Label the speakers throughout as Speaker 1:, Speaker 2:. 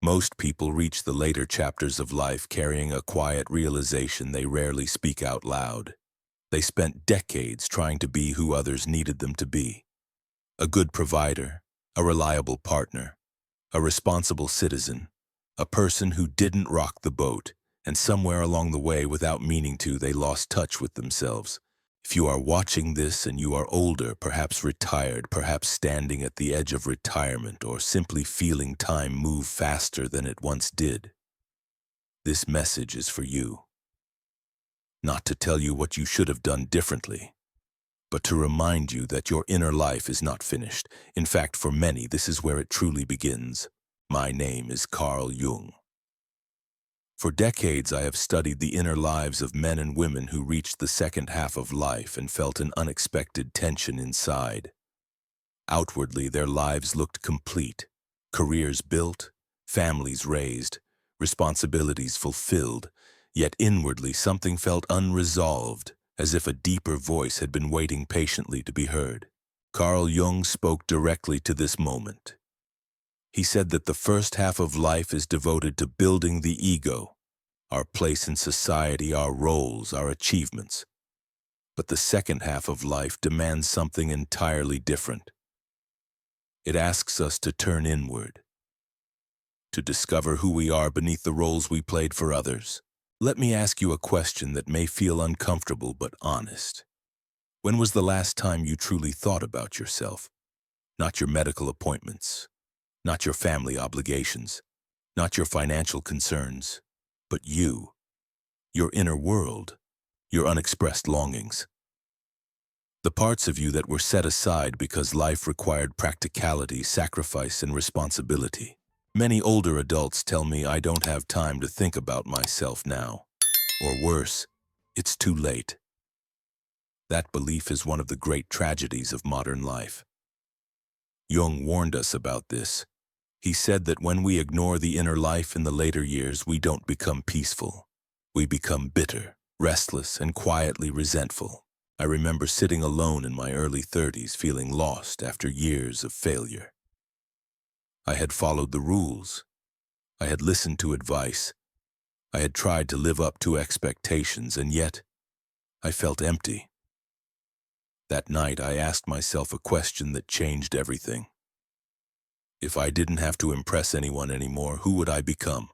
Speaker 1: Most people reach the later chapters of life carrying a quiet realization they rarely speak out loud. They spent decades trying to be who others needed them to be. A good provider, a reliable partner, a responsible citizen, a person who didn't rock the boat, and somewhere along the way, without meaning to, they lost touch with themselves. If you are watching this and you are older, perhaps retired, perhaps standing at the edge of retirement, or simply feeling time move faster than it once did, this message is for you. Not to tell you what you should have done differently, but to remind you that your inner life is not finished. In fact, for many, this is where it truly begins. My name is Carl Jung. For decades, I have studied the inner lives of men and women who reached the second half of life and felt an unexpected tension inside. Outwardly, their lives looked complete, careers built, families raised, responsibilities fulfilled, yet inwardly something felt unresolved, as if a deeper voice had been waiting patiently to be heard. Carl Jung spoke directly to this moment. He said that the first half of life is devoted to building the ego, our place in society, our roles, our achievements. But the second half of life demands something entirely different. It asks us to turn inward, to discover who we are beneath the roles we played for others. Let me ask you a question that may feel uncomfortable but honest. When was the last time you truly thought about yourself? Not your medical appointments, not your family obligations, not your financial concerns, but you, your inner world, your unexpressed longings. The parts of you that were set aside because life required practicality, sacrifice, and responsibility. Many older adults tell me I don't have time to think about myself now. Or worse, it's too late. That belief is one of the great tragedies of modern life. Jung warned us about this. He said that when we ignore the inner life in the later years, we don't become peaceful. We become bitter, restless, and quietly resentful. I remember sitting alone in my early 30s, feeling lost after years of failure. I had followed the rules. I had listened to advice. I had tried to live up to expectations, and yet I felt empty. That night, I asked myself a question that changed everything. If I didn't have to impress anyone anymore, who would I become?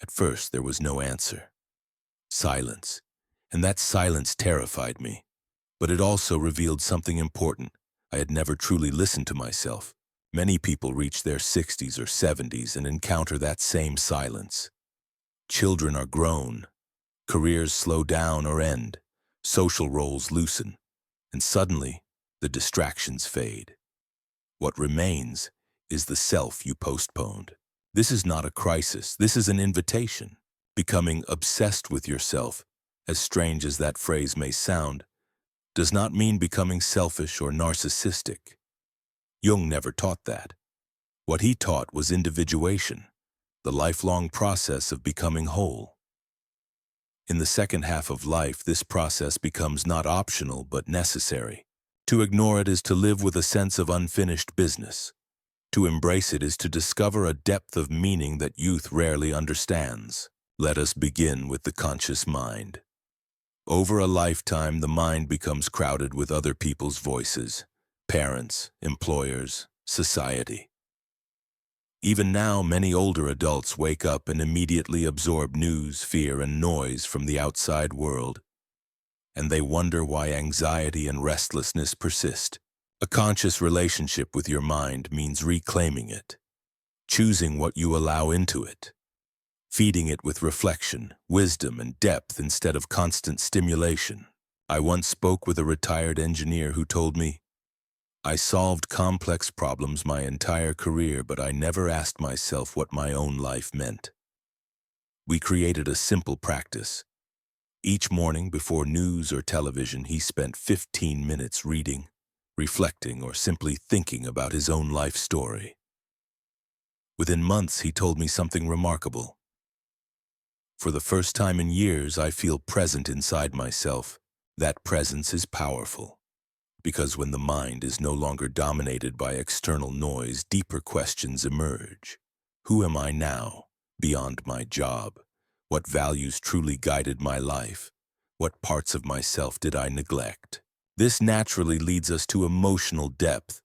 Speaker 1: At first, there was no answer. Silence. And that silence terrified me. But it also revealed something important. I had never truly listened to myself. Many people reach their 60s or 70s and encounter that same silence. Children are grown. Careers slow down or end. Social roles loosen. And suddenly, the distractions fade. What remains is the self you postponed. This is not a crisis. This is an invitation. Becoming obsessed with yourself, as strange as that phrase may sound, does not mean becoming selfish or narcissistic. Jung never taught that. What he taught was individuation, the lifelong process of becoming whole. In the second half of life, this process becomes not optional but necessary. To ignore it is to live with a sense of unfinished business. To embrace it is to discover a depth of meaning that youth rarely understands. Let us begin with the conscious mind. Over a lifetime, the mind becomes crowded with other people's voices, parents, employers, society. Even now, many older adults wake up and immediately absorb news, fear, and noise from the outside world, and they wonder why anxiety and restlessness persist. A conscious relationship with your mind means reclaiming it, choosing what you allow into it, feeding it with reflection, wisdom, and depth instead of constant stimulation. I once spoke with a retired engineer who told me, "I solved complex problems my entire career, but I never asked myself what my own life meant." We created a simple practice. Each morning before news or television, he spent 15 minutes reading, reflecting, or simply thinking about his own life story. Within months, he told me something remarkable. For the first time in years, I feel present inside myself. That presence is powerful, because when the mind is no longer dominated by external noise, deeper questions emerge. Who am I now? beyond my job? What values truly guided my life? What parts of myself did I neglect? This naturally leads us to emotional depth.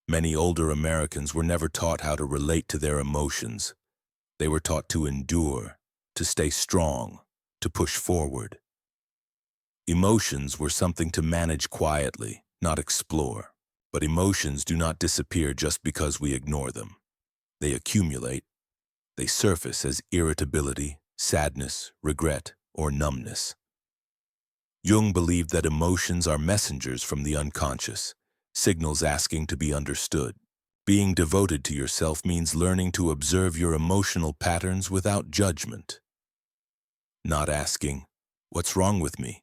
Speaker 1: Many older Americans were never taught how to relate to their emotions. They were taught to endure, to stay strong, to push forward. Emotions were something to manage quietly, not explore. But emotions do not disappear just because we ignore them. They accumulate. They surface as irritability, sadness, regret, or numbness. Jung believed that emotions are messengers from the unconscious, signals asking to be understood. Being devoted to yourself means learning to observe your emotional patterns without judgment. Not asking, "What's wrong with me?"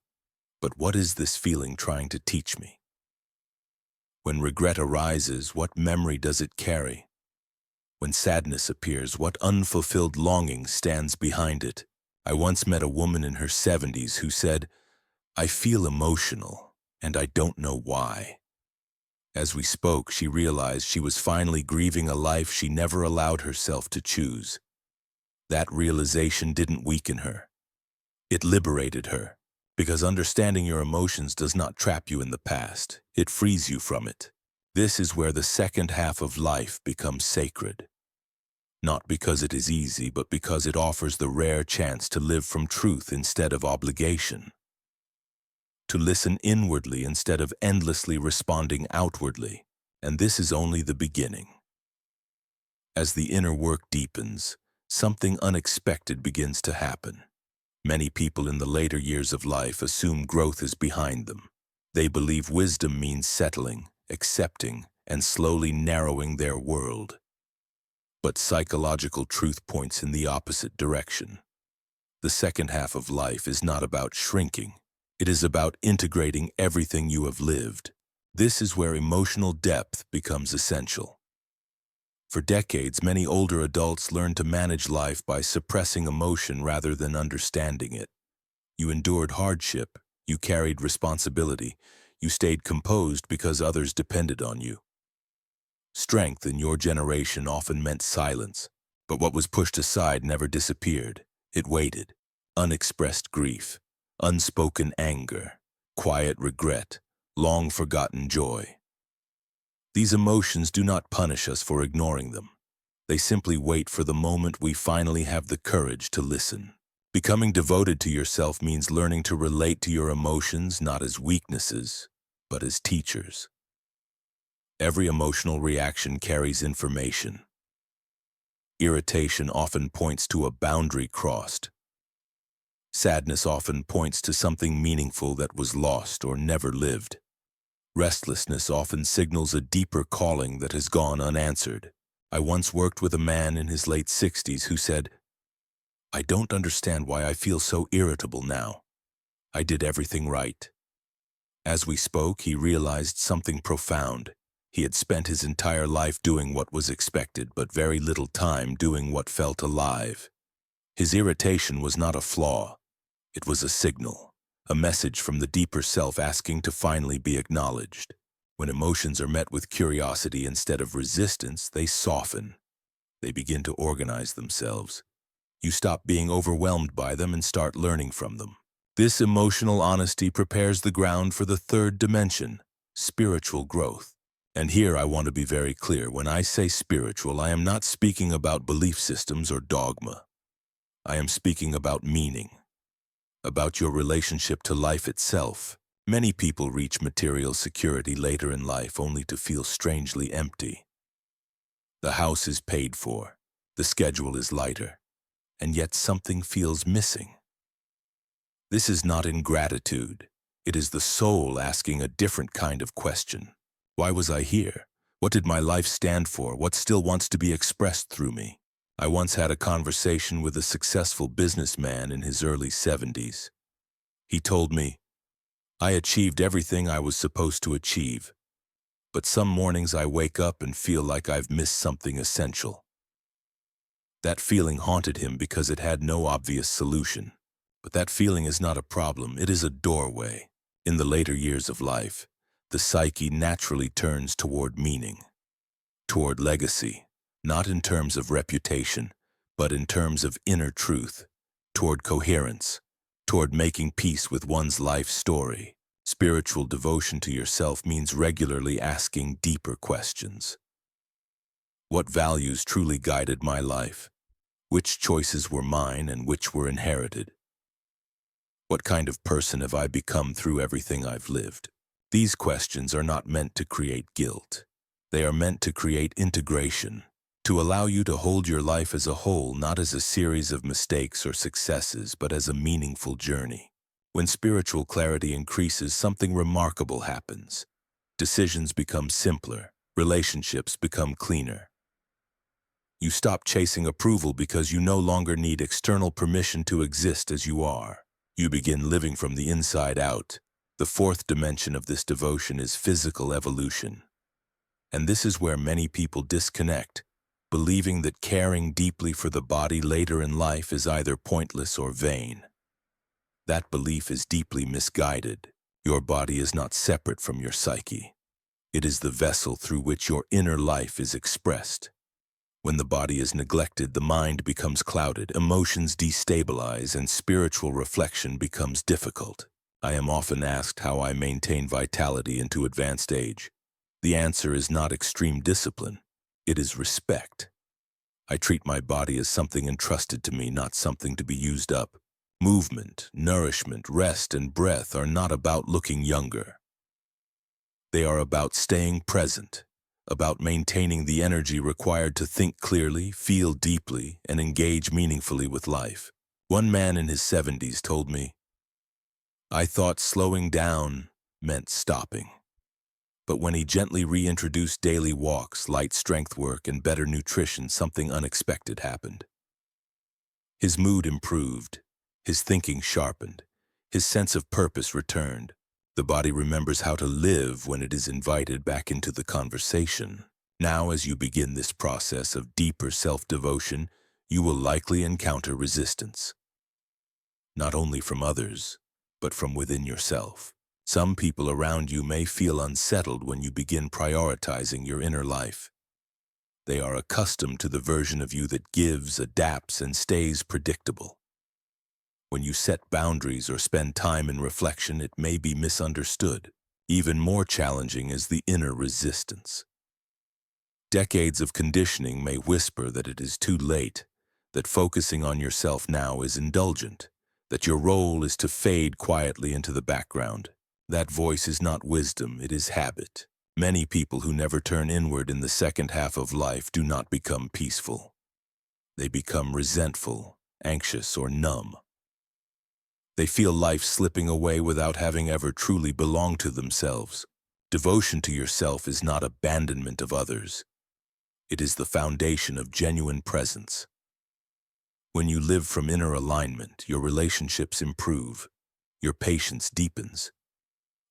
Speaker 1: but "What is this feeling trying to teach me?" When regret arises, what memory does it carry? When sadness appears, what unfulfilled longing stands behind it? I once met a woman in her 70s who said, "I feel emotional, and I don't know why." As we spoke, she realized she was finally grieving a life she never allowed herself to choose. That realization didn't weaken her. It liberated her, because understanding your emotions does not trap you in the past. It frees you from it. This is where the second half of life becomes sacred. Not because it is easy, but because it offers the rare chance to live from truth instead of obligation. To listen inwardly instead of endlessly responding outwardly. And this is only the beginning. As the inner work deepens, something unexpected begins to happen. Many people in the later years of life assume growth is behind them. They believe wisdom means settling, accepting, and slowly narrowing their world. But psychological truth points in the opposite direction. The second half of life is not about shrinking. It is about integrating everything you have lived. This is where emotional depth becomes essential. For decades, many older adults learned to manage life by suppressing emotion rather than understanding it. You endured hardship, you carried responsibility, you stayed composed because others depended on you. Strength in your generation often meant silence, but what was pushed aside never disappeared. It waited. Unexpressed grief, unspoken anger, quiet regret, long-forgotten joy. These emotions do not punish us for ignoring them. They simply wait for the moment we finally have the courage to listen. Becoming devoted to yourself means learning to relate to your emotions not as weaknesses, but as teachers. Every emotional reaction carries information. Irritation often points to a boundary crossed. Sadness often points to something meaningful that was lost or never lived. Restlessness often signals a deeper calling that has gone unanswered. I once worked with a man in his late 60s who said, "I don't understand why I feel so irritable now. I did everything right." As we spoke, he realized something profound. He had spent his entire life doing what was expected, but very little time doing what felt alive. His irritation was not a flaw. It was a signal, a message from the deeper self asking to finally be acknowledged. When emotions are met with curiosity instead of resistance, they soften. They begin to organize themselves. You stop being overwhelmed by them and start learning from them. This emotional honesty prepares the ground for the third dimension, spiritual growth. And here I want to be very clear. When I say spiritual, I am not speaking about belief systems or dogma. I am speaking about meaning, about your relationship to life itself. Many people reach material security later in life only to feel strangely empty. The house is paid for, the schedule is lighter, and yet something feels missing. This is not ingratitude. It is the soul asking a different kind of question. Why was I here? What did my life stand for? What still wants to be expressed through me? I once had a conversation with a successful businessman in his early 70s. He told me, "I achieved everything I was supposed to achieve, but some mornings I wake up and feel like I've missed something essential." That feeling haunted him because it had no obvious solution. But that feeling is not a problem, it is a doorway. In the later years of life, the psyche naturally turns toward meaning, toward legacy, not in terms of reputation, but in terms of inner truth, toward coherence, toward making peace with one's life story. Spiritual devotion to yourself means regularly asking deeper questions. What values truly guided my life? Which choices were mine and which were inherited? What kind of person have I become through everything I've lived? These questions are not meant to create guilt. They are meant to create integration, to allow you to hold your life as a whole, not as a series of mistakes or successes, but as a meaningful journey. When spiritual clarity increases, something remarkable happens. Decisions become simpler, relationships become cleaner. You stop chasing approval because you no longer need external permission to exist as you are. You begin living from the inside out. The fourth dimension of this devotion is physical evolution. And this is where many people disconnect, believing that caring deeply for the body later in life is either pointless or vain. That belief is deeply misguided. Your body is not separate from your psyche. It is the vessel through which your inner life is expressed. When the body is neglected, the mind becomes clouded, emotions destabilize, and spiritual reflection becomes difficult. I am often asked how I maintain vitality into advanced age. The answer is not extreme discipline. It is respect. I treat my body as something entrusted to me, not something to be used up. Movement, nourishment, rest, and breath are not about looking younger. They are about staying present, about maintaining the energy required to think clearly, feel deeply, and engage meaningfully with life. One man in his 70s told me, "I thought slowing down meant stopping." But when he gently reintroduced daily walks, light strength work, and better nutrition, something unexpected happened. His mood improved, his thinking sharpened, his sense of purpose returned. The body remembers how to live when it is invited back into the conversation. Now, as you begin this process of deeper self-devotion, you will likely encounter resistance. Not only from others, but from within yourself. Some people around you may feel unsettled when you begin prioritizing your inner life. They are accustomed to the version of you that gives, adapts, and stays predictable. When you set boundaries or spend time in reflection, it may be misunderstood. Even more challenging is the inner resistance. Decades of conditioning may whisper that it is too late, that focusing on yourself now is indulgent, that your role is to fade quietly into the background. That voice is not wisdom, it is habit. Many people who never turn inward in the second half of life do not become peaceful. They become resentful, anxious, or numb. They feel life slipping away without having ever truly belonged to themselves. Devotion to yourself is not abandonment of others. It is the foundation of genuine presence. When you live from inner alignment, your relationships improve, your patience deepens.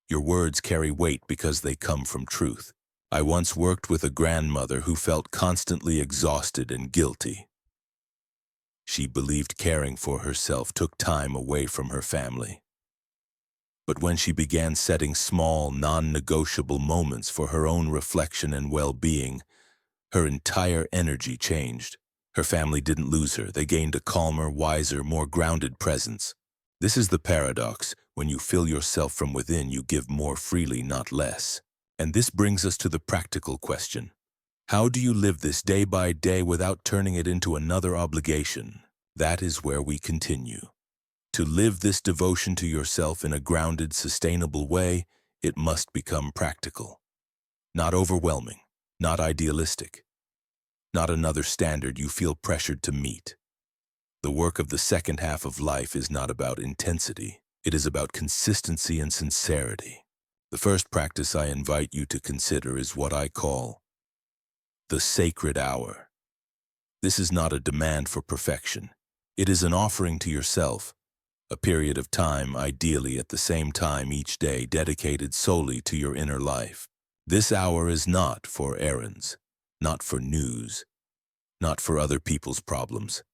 Speaker 1: Your words carry weight because they come from truth. I once worked with a grandmother who felt constantly exhausted and guilty. She believed caring for herself took time away from her family. But when she began setting small, non-negotiable moments for her own reflection and well-being, her entire energy changed. Her family didn't lose her. They gained a calmer, wiser, more grounded presence. This is the paradox. When you fill yourself from within, you give more freely, not less. And this brings us to the practical question. How do you live this day by day without turning it into another obligation? That is where we continue. To live this devotion to yourself in a grounded, sustainable way, it must become practical. Not overwhelming, not idealistic, not another standard you feel pressured to meet. The work of the second half of life is not about intensity. It is about consistency and sincerity. The first practice I invite you to consider is what I call the sacred hour. This is not a demand for perfection. It is an offering to yourself, a period of time, ideally at the same time each day, dedicated solely to your inner life. This hour is not for errands, not for news, not for other people's problems.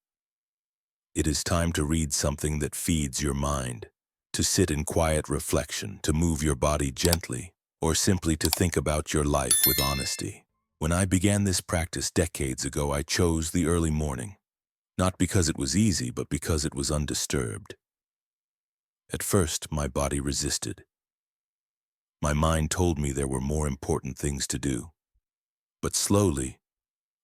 Speaker 1: It is time to read something that feeds your mind, to sit in quiet reflection, to move your body gently, or simply to think about your life with honesty. When I began this practice decades ago, I chose the early morning. Not because it was easy, but because it was undisturbed. At first, my body resisted. My mind told me there were more important things to do. But slowly,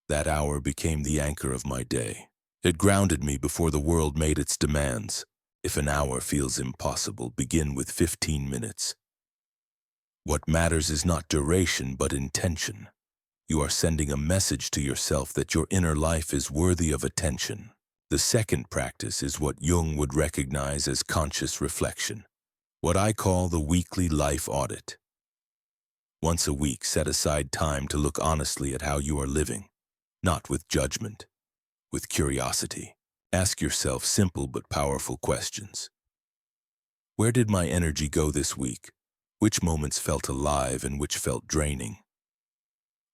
Speaker 1: that hour became the anchor of my day. It grounded me before the world made its demands. If an hour feels impossible, begin with 15 minutes. What matters is not duration, but intention. You are sending a message to yourself that your inner life is worthy of attention. The second practice is what Jung would recognize as conscious reflection, what I call the weekly life audit. Once a week, set aside time to look honestly at how you are living, not with judgment, with curiosity. Ask yourself simple but powerful questions. Where did my energy go this week? Which moments felt alive and which felt draining?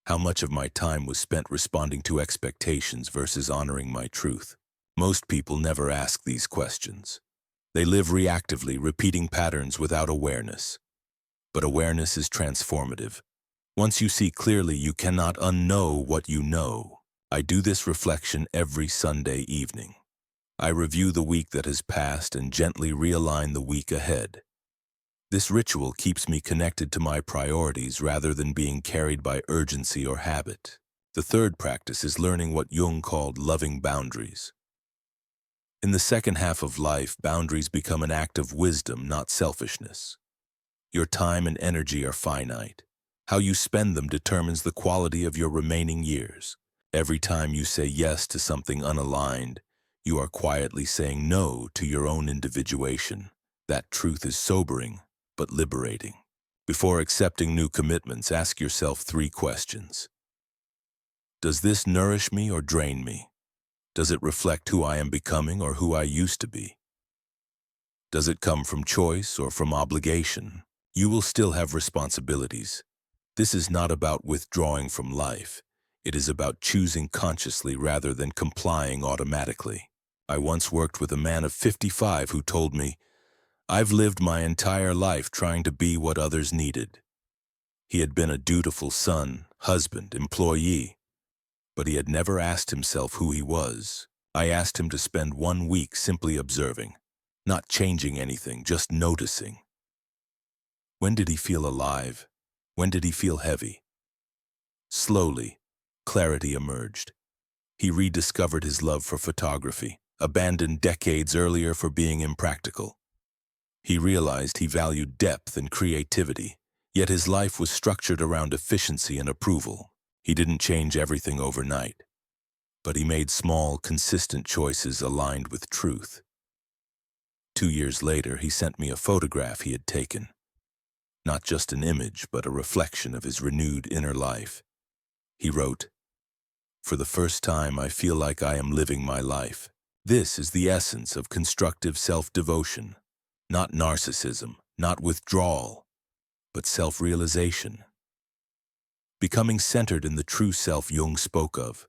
Speaker 1: How much of my time was spent responding to expectations versus honoring my truth? Most people never ask these questions. They live reactively, repeating patterns without awareness. But awareness is transformative. Once you see clearly, you cannot unknow what you know. I do this reflection every Sunday evening. I review the week that has passed and gently realign the week ahead. This ritual keeps me connected to my priorities rather than being carried by urgency or habit. The third practice is learning what Jung called loving boundaries. In the second half of life, boundaries become an act of wisdom, not selfishness. Your time and energy are finite. How you spend them determines the quality of your remaining years. Every time you say yes to something unaligned, you are quietly saying no to your own individuation. That truth is sobering, but liberating. Before accepting new commitments, ask yourself 3 questions. Does this nourish me or drain me? Does it reflect who I am becoming or who I used to be? Does it come from choice or from obligation? You will still have responsibilities. This is not about withdrawing from life. It is about choosing consciously rather than complying automatically. I once worked with a man of 55 who told me, "I've lived my entire life trying to be what others needed." He had been a dutiful son, husband, employee, but he had never asked himself who he was. I asked him to spend 1 week simply observing, not changing anything, just noticing. When did he feel alive? When did he feel heavy? Slowly, clarity emerged. He rediscovered his love for photography, abandoned decades earlier for being impractical. He realized he valued depth and creativity, yet his life was structured around efficiency and approval. He didn't change everything overnight, but he made small, consistent choices aligned with truth. 2 years later, he sent me a photograph he had taken. Not just an image, but a reflection of his renewed inner life. He wrote, "For the first time, I feel like I am living my life. This is the essence of constructive self-devotion. Not narcissism, not withdrawal, but self-realization. Becoming centered in the true self Jung spoke of,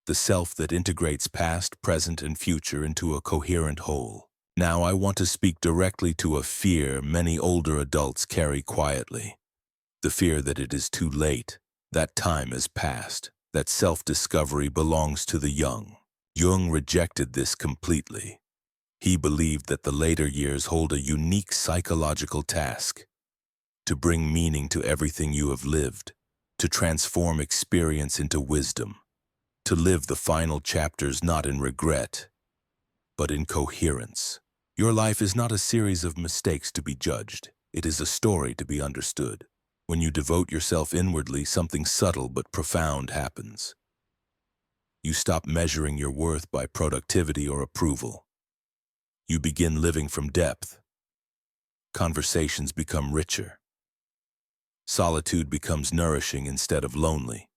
Speaker 1: the self that integrates past, present, and future into a coherent whole. Now I want to speak directly to a fear many older adults carry quietly. The fear that it is too late, that time has passed, that self-discovery belongs to the young. Jung rejected this completely. He believed that the later years hold a unique psychological task, to bring meaning to everything you have lived, to transform experience into wisdom, to live the final chapters not in regret, but in coherence. Your life is not a series of mistakes to be judged. It is a story to be understood. When you devote yourself inwardly, something subtle but profound happens. You stop measuring your worth by productivity or approval. You begin living from depth. Conversations become richer. Solitude becomes nourishing instead of lonely.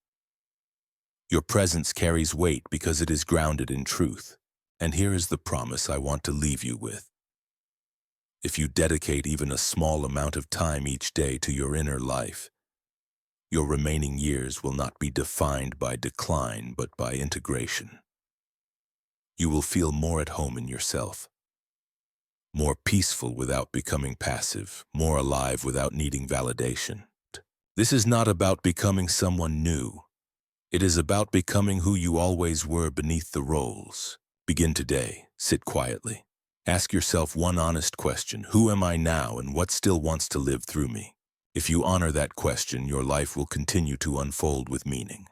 Speaker 1: Your presence carries weight because it is grounded in truth. And here is the promise I want to leave you with. If you dedicate even a small amount of time each day to your inner life, your remaining years will not be defined by decline but by integration. You will feel more at home in yourself, more peaceful without becoming passive, more alive without needing validation. This is not about becoming someone new. It is about becoming who you always were beneath the roles. Begin today. Sit quietly. Ask yourself one honest question. Who am I now and what still wants to live through me? If you honor that question, your life will continue to unfold with meaning.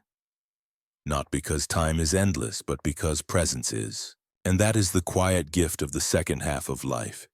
Speaker 1: Not because time is endless, but because presence is. And that is the quiet gift of the second half of life.